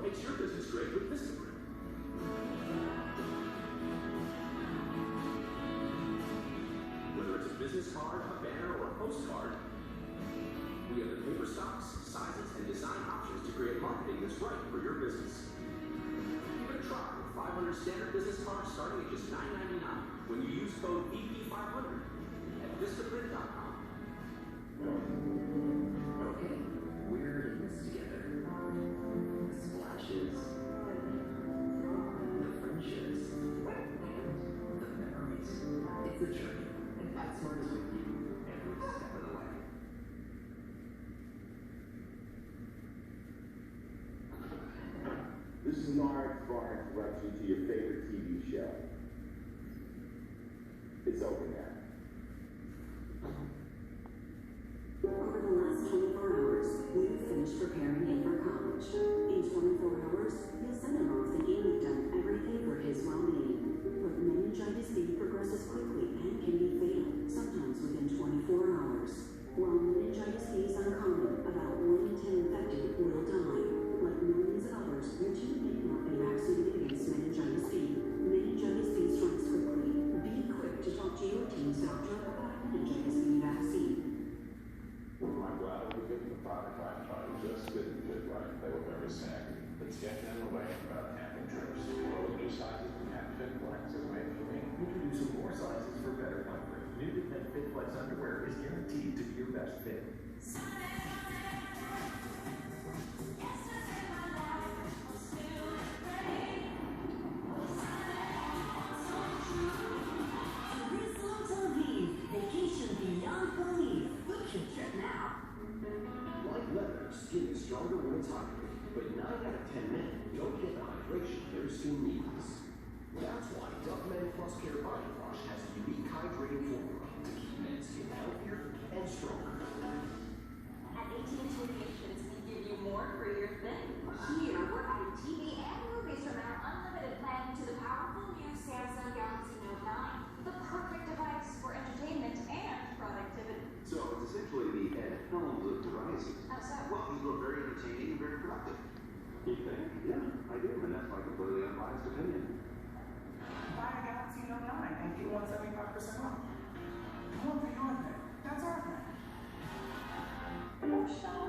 makes your business great with Vistaprint. Whether it's a business card, a banner, or a postcard, we have the paper stocks, sizes, and design options to create marketing that's right for your business. Give it a try with 500 standard business cards starting at just $9.99 when you use code VP500 at Vistaprint.com. Okay, we're in this together. The splashes, the friendships, and the memories. It's a journey, and PetSmart is with you every step of the way. This is Mark for our introduction to your favorite TV show. It's over now. Over the last 24 hours, we've finished preparing him for college. In 24 hours, you'll send him off thinking we've done everything for his well-being. But meningitis B progresses quickly and can be fatal, sometimes within 24 hours. While meningitis B is uncommon, about 1 in 10 infected will die. Like millions of others, your team may not be vaccinated against meningitis B. Meningitis B strikes quickly. Be quick to talk to your team's doctor about a meningitis B vaccine. I'm glad we did the product last time. It just didn't fit right. They were very saggy. Let's get them away about camping trips. All the new sizes we have fit flex is made for me. Introducing more sizes for better comfort. New Defend Fit Flex underwear is guaranteed to be your best fit. Vacation beyond belief. Book your trip now. Like leather, skin is stronger when it's hydrated, but 9 out of 10 men don't get the hydration their skin needs. That's why Dove Men Plus Care Body Wash has a unique hydrating formula to keep men's skin healthier and stronger. At AT&T Vacations, we give you more for your thing. Here, we're adding TV and movies from our unlimited plan to the powerful new Samsung Galaxy Note 9. The perfect device for entertainment and productivity. So it's essentially the Ed Helms of devices. How so? Well, he's both very entertaining and very productive. You think? Yeah, I do, and that's my completely unbiased opinion. Buy a Galaxy Note 9 and get 175% off. Come on, beyond that. That's our plan. Show